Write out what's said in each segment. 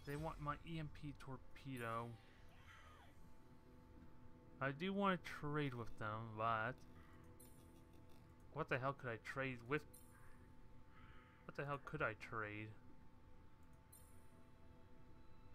They want my EMP torpedo. I do want to trade with them, but what the hell could I trade with? What the hell could I trade?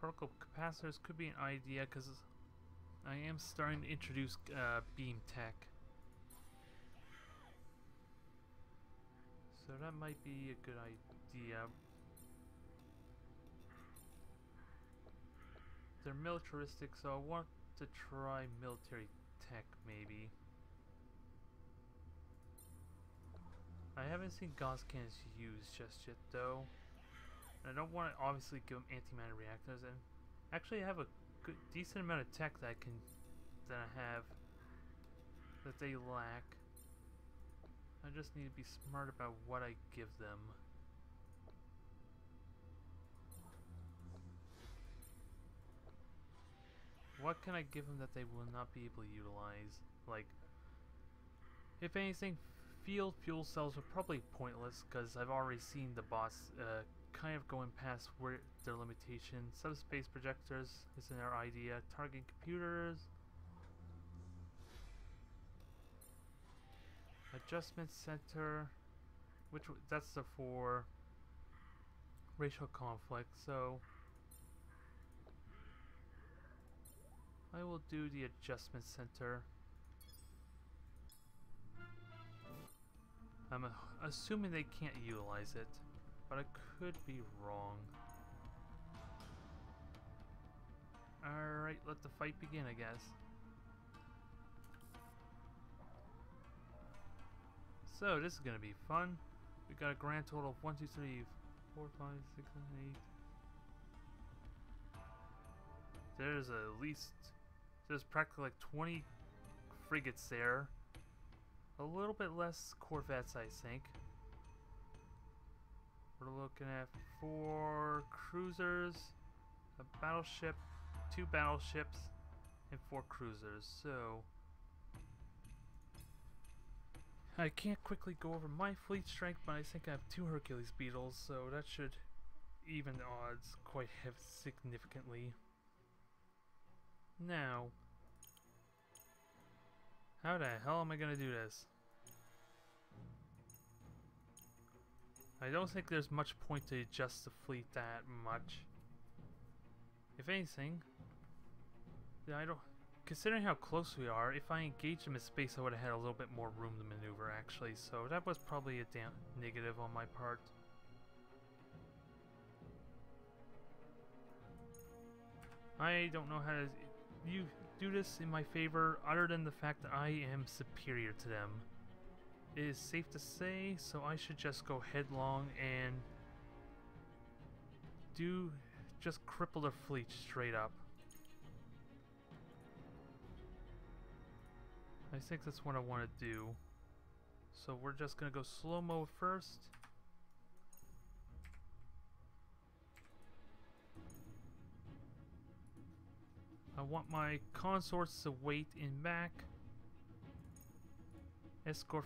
Particle capacitors could be an idea because I am starting to introduce beam tech. So that might be a good idea. They're militaristic, so I want to try military tech, maybe. I haven't seen Gauss cannons used just yet, though. And I don't want to obviously give them antimatter reactors, and actually I have a good, decent amount of tech that I have that they lack. I just need to be smart about what I give them. What can I give them that they will not be able to utilize? Like, if anything, field fuel cells are probably pointless because I've already seen the boss kind of going past where their limitation. Subspace projectors is their idea. Targeting computers. Adjustment center, that's the for racial conflict, so I will do the adjustment center. I'm assuming they can't utilize it, but I could be wrong. Alright, let the fight begin, I guess. So, this is gonna be fun. We got a grand total of 1, 2, 3, 4, 5, 6, 7, 8. There's there's practically like 20 frigates there. A little bit less corvettes, I think. We're looking at 4 cruisers, a battleship, 2 battleships, and 4 cruisers. So I can't quickly go over my fleet strength, but I think I have 2 Hercules Beetles, so that should even the odds quite significantly. Now, how the hell am I gonna do this? I don't think there's much point to adjust the fleet that much. If anything, I don't. Considering how close we are, if I engaged them in space, I would have had a little bit more room to maneuver, actually. So that was probably a negative on my part. I don't know how to do this in my favor, other than the fact that I am superior to them. It is safe to say, so I should just go headlong and just cripple their fleet straight up. I think that's what I want to do. So we're just gonna go slow-mo first. I want my consorts to wait in back. Escort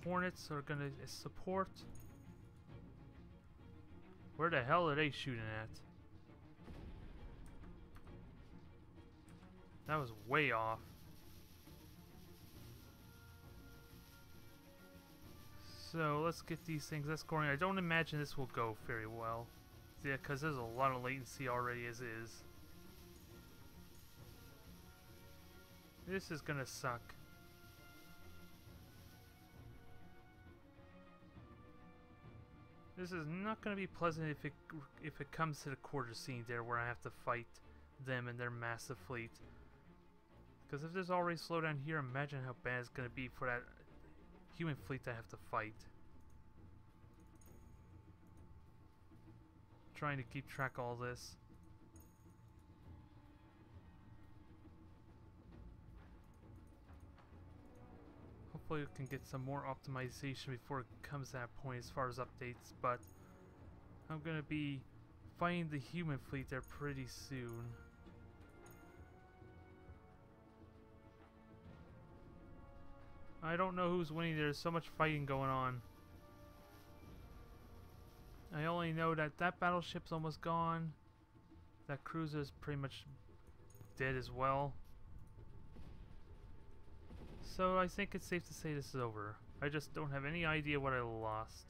Hornets are gonna support. Where the hell are they shooting at? That was way off. So let's get these things escorting. I don't imagine this will go very well. Yeah, because there's a lot of latency already as is. This is gonna suck. This is not gonna be pleasant if it comes to the quarter scene there where I have to fight them and their massive fleet. Because if there's already slowdown here, imagine how bad it's gonna be for that human fleet I have to fight. Trying to keep track of all this. Hopefully we can get some more optimization before it comes to that point as far as updates, but I'm gonna be fighting the human fleet there pretty soon. I don't know who's winning. There's so much fighting going on. I only know that that battleship's almost gone. That cruiser is pretty much dead as well. So I think it's safe to say this is over. I just don't have any idea what I lost.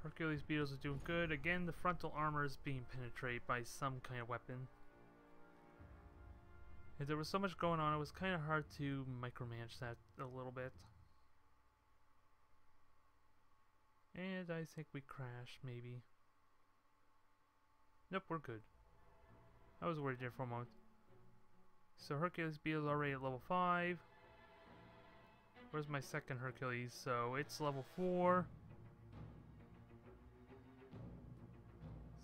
Hercules Beetles is doing good. Again, the frontal armor is being penetrated by some kind of weapon. And there was so much going on, it was kind of hard to micromanage that a little bit. And I think we crashed, maybe. Nope, we're good. I was worried there for a moment. So Hercules Beetle is already at level 5. Where's my second Hercules? So it's level 4.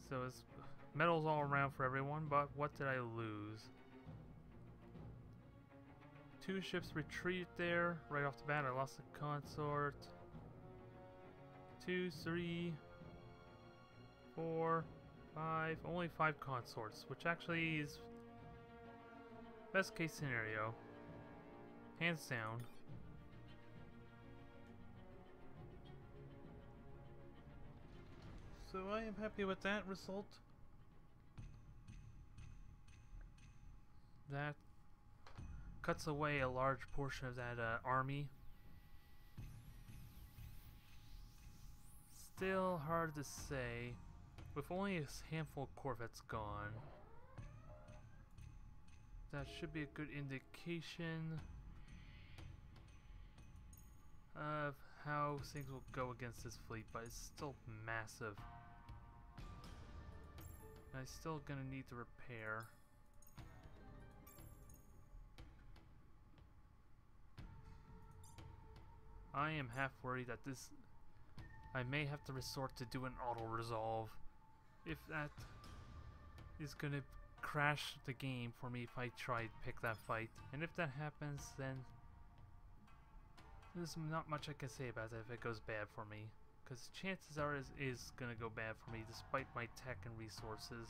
So it's medals all around for everyone, but what did I lose? 2 ships retreated there. Right off the bat, I lost the consort. 2, 3, 4, 5. Only 5 consorts, which actually is best case scenario. Hands down. So I am happy with that result. That cuts away a large portion of that army. Still hard to say. With only a handful of corvettes gone, that should be a good indication of how things will go against this fleet, but it's still massive. I'm still gonna need to repair. I am half worried that I may have to resort to do an auto-resolve. If that is gonna crash the game for me if I try to pick that fight. And if that happens, then there's not much I can say about it if it goes bad for me. Because chances are it is gonna go bad for me despite my tech and resources.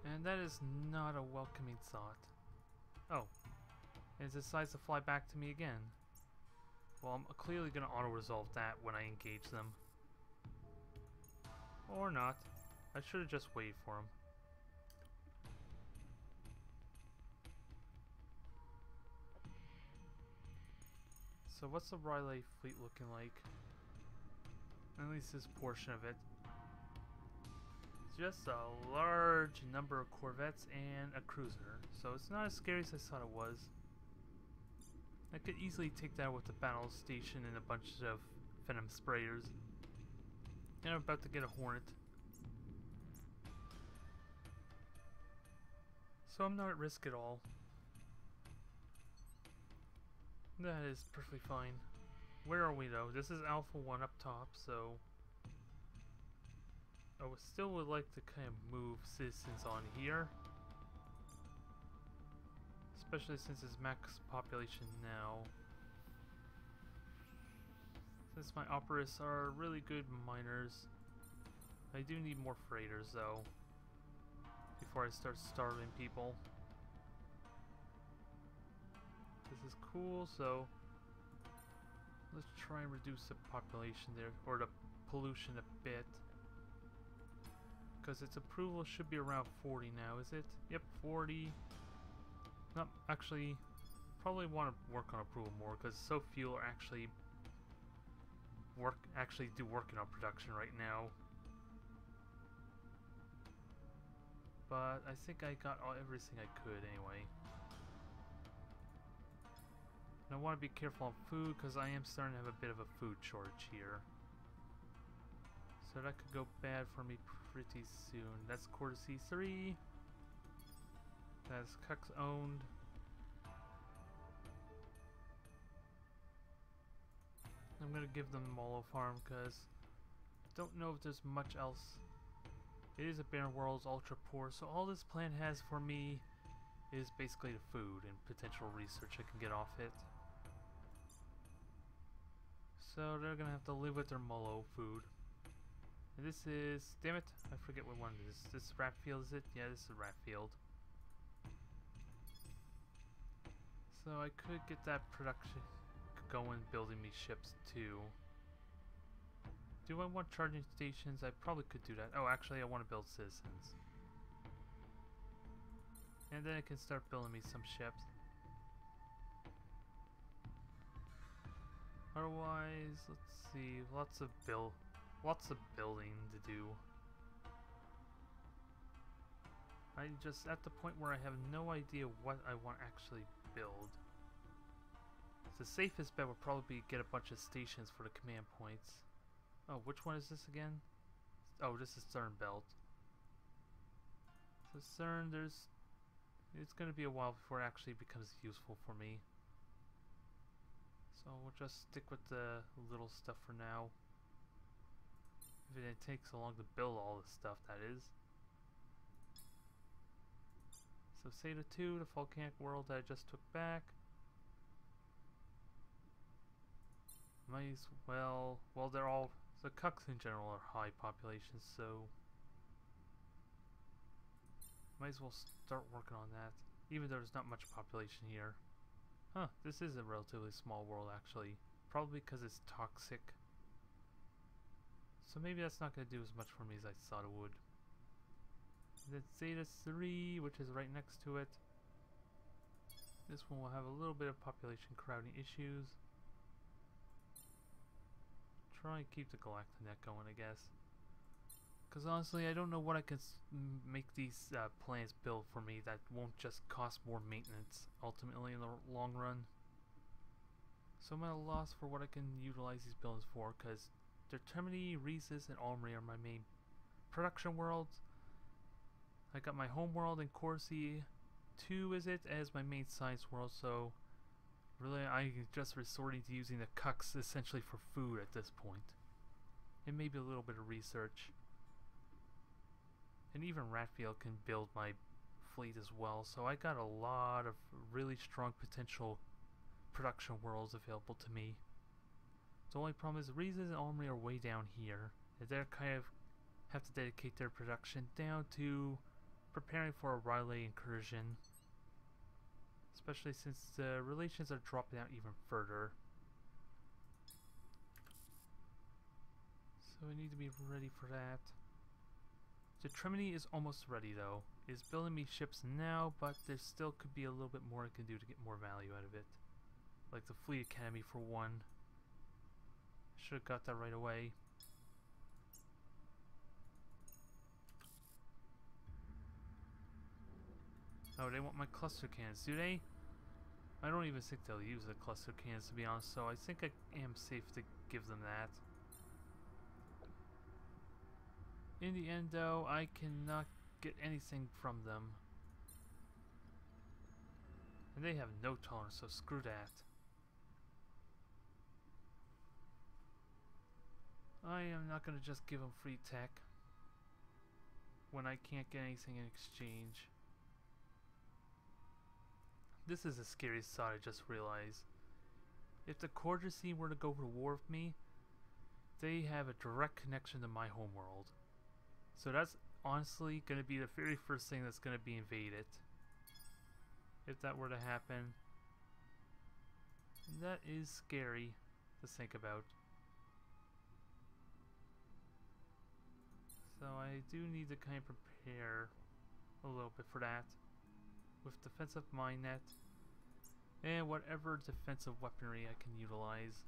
And that is not a welcoming thought. Oh. It decides to fly back to me again. Well, I'm clearly going to auto-resolve that when I engage them. Or not. I should have just waited for him. So what's the Riley fleet looking like? At least this portion of it. Just a large number of corvettes and a cruiser. So it's not as scary as I thought it was. I could easily take that with the battle station and a bunch of venom sprayers. And I'm about to get a Hornet. So I'm not at risk at all. That is perfectly fine. Where are we though? This is Alpha 1 up top, so I still would like to kind of move citizens on here. Especially since it's max population now. Since my Opteris are really good miners. I do need more freighters though. Before I start starving people. This is cool, so let's try and reduce the population there, or the pollution a bit. Because its approval should be around 40 now, is it? Yep, 40. Not actually, probably want to work on approval more because so few are actually working on production right now. But I think I got everything I could anyway. And I want to be careful on food because I am starting to have a bit of a food shortage here. So that could go bad for me pretty soon. That's quarter C3. That's Cuck's owned. I'm gonna give them the Molo farm because I don't know if there's much else. It is a barren world, ultra poor, so all this plan has for me is basically the food and potential research I can get off it. So they're gonna have to live with their Molo food. And this is, damn it, I forget what one it is. This rat field, is it? Yeah, this is a rat field. So I could get that production going, building me ships too. Do I want charging stations? I probably could do that. Oh, actually I want to build citizens. And then I can start building me some ships. Otherwise, let's see, lots of building to do. I'm just at the point where I have no idea what I want to actually build. The safest bet would probably be get a bunch of stations for the command points. Oh, which one is this again? Oh, this is CERN belt. So CERN, it's gonna be a while before it actually becomes useful for me. So we'll just stick with the little stuff for now. If it takes so long to build all this stuff, that is. So Zeta 2, the volcanic world that I just took back. Might as well, they're all, the cucks in general are high populations, so might as well start working on that, even though there's not much population here. Huh, this is a relatively small world actually, probably because it's toxic. So maybe that's not going to do as much for me as I thought it would. Then Zeta 3, which is right next to it. This one will have a little bit of population crowding issues. Try and keep the Galactinet going, I guess. Because honestly, I don't know what I can make these plans build for me that won't just cost more maintenance, ultimately, in the long run. So I'm at a loss for what I can utilize these buildings for, because Determinity, Rhesus, and Armory are my main production worlds. I got my home world in Corsi 2, is it, as my main science world, so really, I'm just resorting to using the cucks essentially for food at this point. And maybe a little bit of research. And even Ratfield can build my fleet as well, so I got a lot of really strong potential production worlds available to me. The only problem is Reasons and Armory are way down here. And they're kind of have to dedicate their production down to preparing for a Riley incursion. Especially since the relations are dropping out even further. So I need to be ready for that. The Trimini is almost ready though. It's building me ships now, but there still could be a little bit more I can do to get more value out of it. Like the Fleet Academy for one. Should have got that right away. Oh, they want my cluster cannons, do they? I don't even think they'll use the cluster cannons, to be honest, so I think I am safe to give them that. In the end, though, I cannot get anything from them. And they have no tolerance, so screw that. I am not going to just give them free tech when I can't get anything in exchange. This is the scariest thought I just realized. If the Cordrasine were to go to war with me, they have a direct connection to my homeworld. So that's honestly going to be the very first thing that's going to be invaded. If that were to happen. And that is scary to think about. So I do need to kind of prepare a little bit for that. With defensive mine net and whatever defensive weaponry I can utilize.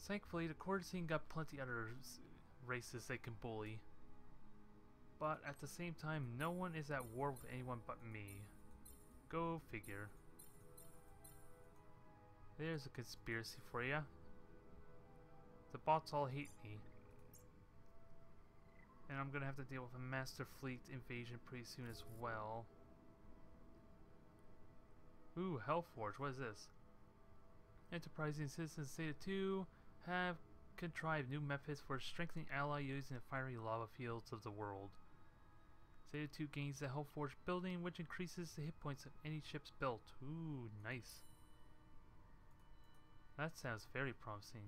Thankfully, the Cordrasine got plenty other races they can bully. But at the same time, no one is at war with anyone but me. Go figure. There's a conspiracy for ya. The bots all hate me. And I'm gonna have to deal with a Master Fleet invasion pretty soon as well. Ooh, Hellforge, what is this? Enterprising citizens Zeta 2 have contrived new methods for strengthening ally using the fiery lava fields of the world. Zeta 2 gains the Hellforge building, which increases the hit points of any ships built. Ooh, nice. That sounds very promising.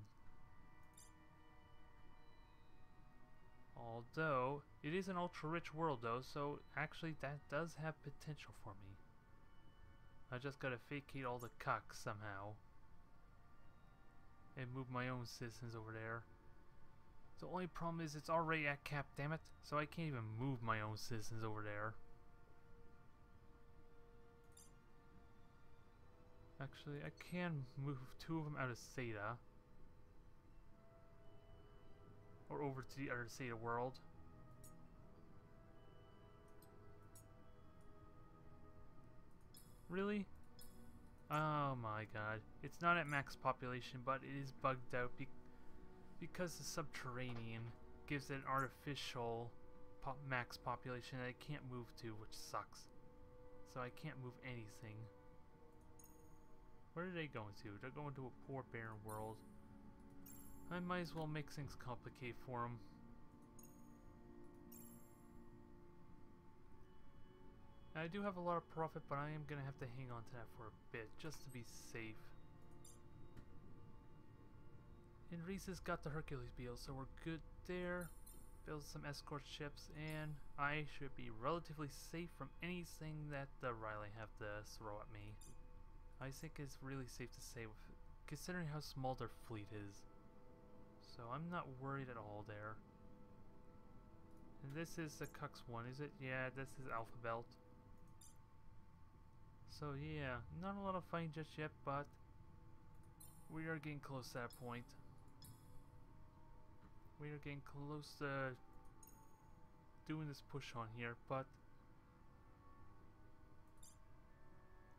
Although, it is an ultra-rich world though, so actually that does have potential for me. I just gotta vacate all the cucks somehow. And move my own citizens over there. The only problem is it's already at cap, damn it. So I can't even move my own citizens over there. Actually, I can move 2 of them out of Seda. Or over to the other Seda world. Really? Oh my god. It's not at max population, but it is bugged out because the subterranean gives it an artificial max population that I can't move to, which sucks. So I can't move anything. Where are they going to? They're going to a poor barren world. I might as well make things complicated for them. I do have a lot of profit, but I am going to have to hang on to that for a bit, just to be safe. And Reese has got the Hercules Beetle, so we're good there. Build some escort ships, and I should be relatively safe from anything that the Riley have to throw at me. I think it's really safe to say, considering how small their fleet is. So I'm not worried at all there. And this is the Cux one, is it? Yeah, this is Alpha Belt. So yeah, not a lot of fighting just yet, but we are getting close to that point. We are getting close to doing this push on here, but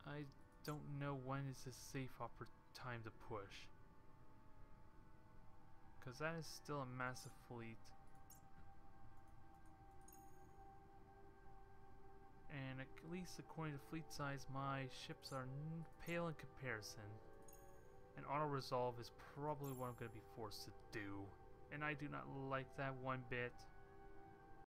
I don't know when is a safe time to push. Because that is still a massive fleet. And at least according to fleet size, my ships are pale in comparison. And auto-resolve is probably what I'm going to be forced to do. And I do not like that one bit.